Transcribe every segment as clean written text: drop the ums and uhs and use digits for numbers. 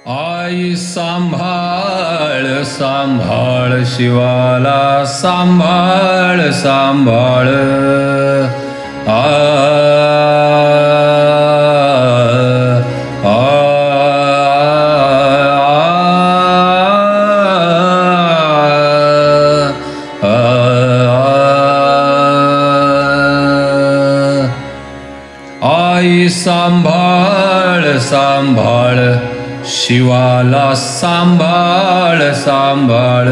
आई सांभाळ सांभाळ शिवाला सांभाळ सांभाळ आ आई सांभाळ सांभाळ शिवाला सांभाळ सांभाळ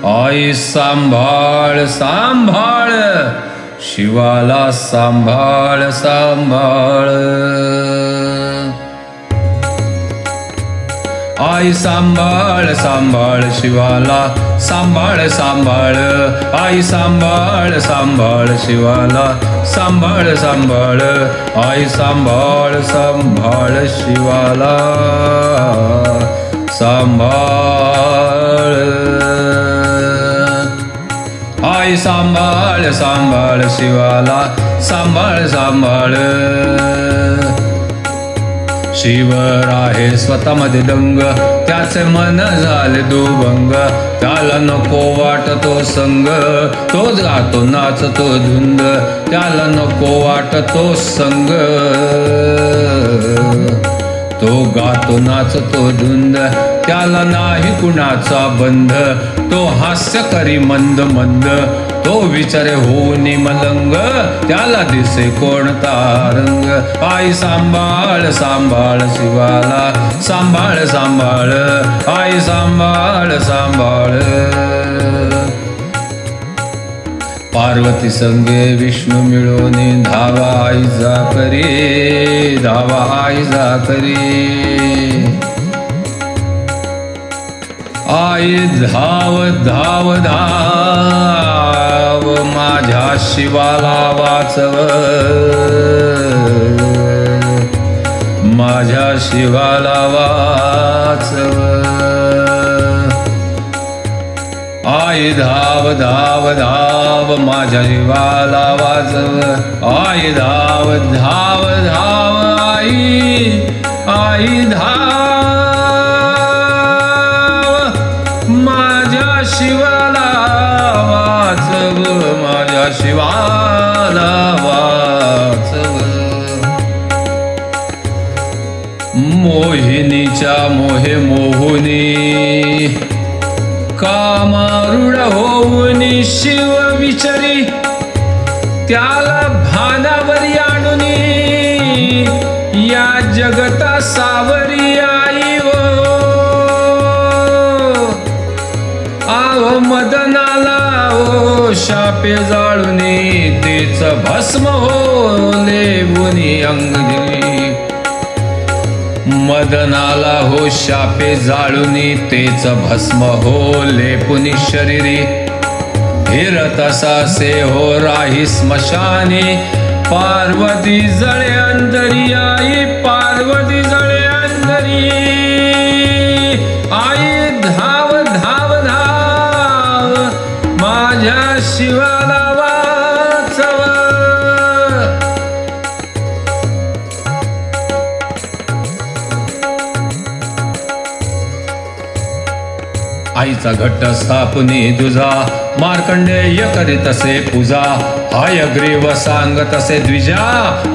आई सांभाळ सांभाळ शिवाला सांभाळ सांभाळ आई सांभाळ सांभाळ शिवाला सांभाळ सांभाळ आई सांभाळ सांभाळ शिवाला सांभाळ सांभाळ आई सांभाळ सांभाळ शिवाला सांभाळ आई सांभाळ सांभाळ शिवाला सांभाळ सांभाळ शिवर आहे स्वतःमध्ये दंग त्याचे मन झाले दुभंग त्याला नको वाटतो संग तोच गातो नाचतो धुंद त्याला नको वाटतो संग तो गातो नाचतो धुंद त्याला नाही कुणाचा बंध तो हास्य करी मंद मंद तो विचारे होऊनी मलंग त्याला दिसे कोणता रंग आई सांभाळ सांभाळ शिवाला सांभाळ सांभाळ आई सांभाळ सांभाळ पार्वती संगे विष्णू मिळूनी धावा आईजा करी धावा आईजा करी आई धाव धाव धाव माझ्या शिवाला वाचव माझ्या शिवाला वाचव आई धाव धाव धाव माझ्या शिवाला वाचव आई धाव धाव धाव आई आई धाव माझ्या शिवाला वाचव माझ्या शिवाला वाचव मोहिनीच्या मोहे मोहुनी कामारूढ होऊनी शिव विचारी त्याला भानावरी आणुनी या जगता सावरी आई हो आहो मदनाला हो शापे जाळुनी तेच भस्म हो लेवुनी अंगदिली मदनाला हो शापे जाळुनी तेच भस्म हो लेपुनी शरीरी फिरत असासे हो राही स्मशानी पार्वती जळे अंतरी आई पार्वती जळे अंतरी आई धाव धाव धाव माझ्या शिवाला वाचव आईचा घट्ट स्थापुनी दुजा मार्कंडेय करीत असे पूजा हाय ग्रीव सांगत असे द्विजा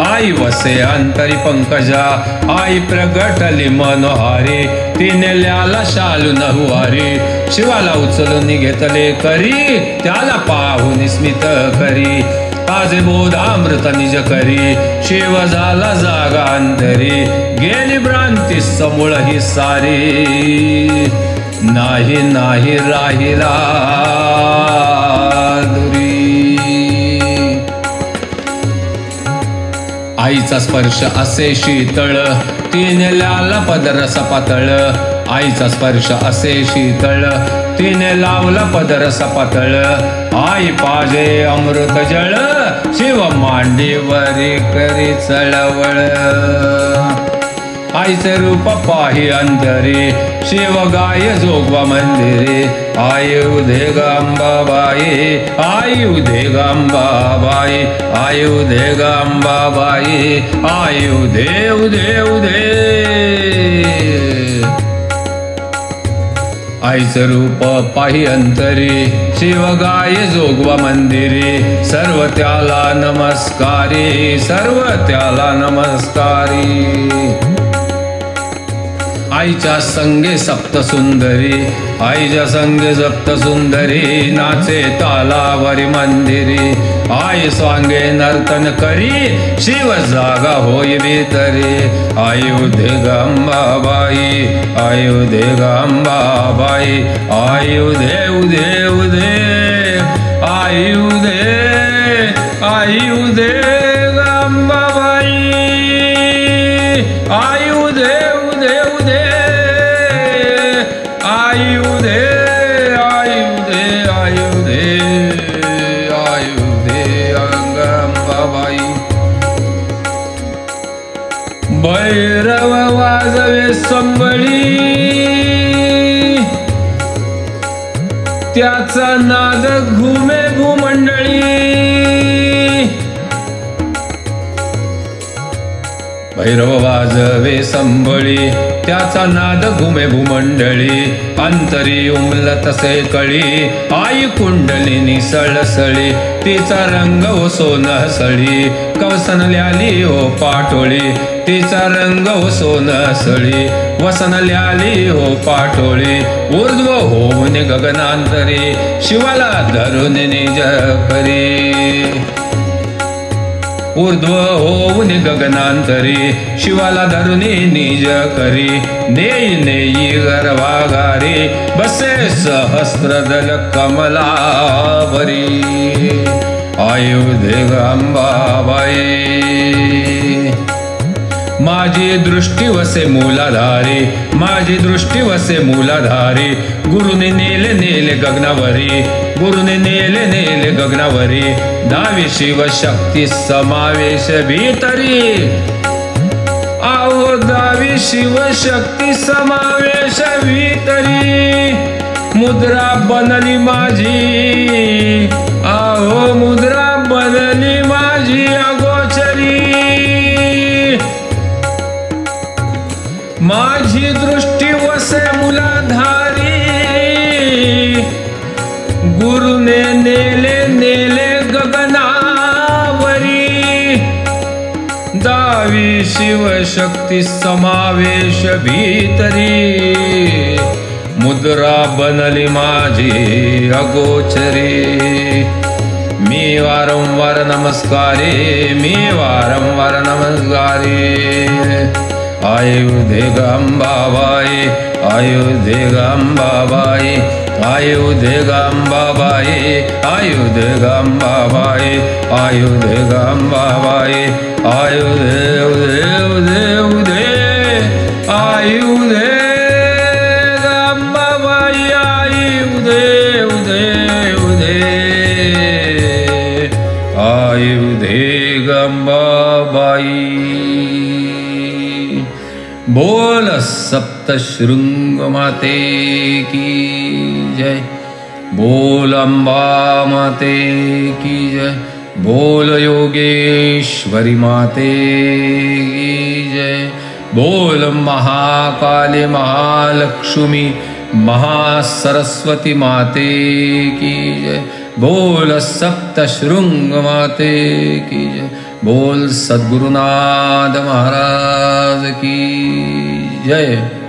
आई वसे अंतरी पंकजा आई प्रगटली मनोहारी तिने ल्याला शालू नहुवारी शिवाला उचलून घेतले करी त्याला पाहून स्मित करी ताजे बोधामृत निज करी शिव झाला जागा अंतरी गेली भ्रांती समूळ ही सारी नाही नाही राहिला दुरी आईचा स्पर्श असे शीतळ तिने ल्याला पदर सपातळ आईचा स्पर्श असे शीतळ तिने लावला पदर सपातळ आई पाजे अमृत जळ शिव मांडीवरी करी चळवळ आईचे रूप पाही अंतरी शिवगाय जोगवा मंदिरे आयुधे गांबाबाई आयुधे गांबाबाई आयुधे गांबाबाई आयुधे उधे उधे आईचं रूप पाही अंतरी शिवगाय जोगवा मंदिरी सर्व त्याला नमस्कारी सर्व त्याला नमस्कारी आईच्या संगे सप्त सुंदरी आईच्या संगे सप्त सुंदरी नाचे तालावरी मंदिरी आई स्वांगे नर्तन करी शिव जागा होई भीतरी आयुधे गांबाबाई आयुधे गांबाबाई आयुधे उधे उधे आयुधे आयुधे गांबाबाई आयुधे उधे उधे आयुधे आयुधे आयुधे आयुधे गांबाबाई भैरव वाजवे संबळी त्याचा नाद घुमे भूमंडळी भैरव वाजवे संबळी त्याचा नाद घुमे भूमंडळी अंतरी उमलत से कळी आई कुंडलिनी सळसळी तिचा रंग ओ सोनसळी कवसनल्याली ओ पाटोळी तिचा रंग ओ सोनसळी वसनल्याली हो पाटोळी ऊर्ध्व होऊन गगनांतरी शिवाला धरून निज करी ऊर्ध्व होऊन गगनांतरी शिवाला धरुनी निज करी नेई नेई गर्भागारी बसे सहस्रदल कमलावरी आयुधे गांबाबाई माझी दृष्टी वसे मूलाधारी माझी दृष्टी वसे मूलाधारी गुरुने नेले नेले गगनावरी गुरुने नेले नेले गगनावरी दावी शिव शक्ती समावेश भीतरी आओ दावी शिव शक्ती समावेश भीतरी मुद्रा बनली माझी आओ मुद्रा बनली माझी अगोचरी माझी दृष्टी वसे मुलाधारी गुरुने नेले नेले गगनावरी दावी शिव शक्ती समावेश भीतरी मुद्रा बनली माझी अगोचरी मी वारंवार नमस्कारी मी वारंवार नमस्कारी आयुधे गांबाबाई आयुधे गांबाबाई आयुधे गांबाबाई आयुधे गांबाबाई आयुधे गांबाबाई आयुधे उधे उधे उधे आयुधे गांबाबाई आयुधे उधे उधे आयुधे गांबाबाई बोल सप्तशृंग माते की जय बोल अम्बा माते की जय बोल योगेश्वरी माते की जय बोल महाकाली महालक्ष्मी महासरस्वती माते की जय बोल सप्तशृंग माते की जय बोल सद्गुरुनाथ महाराज की जय।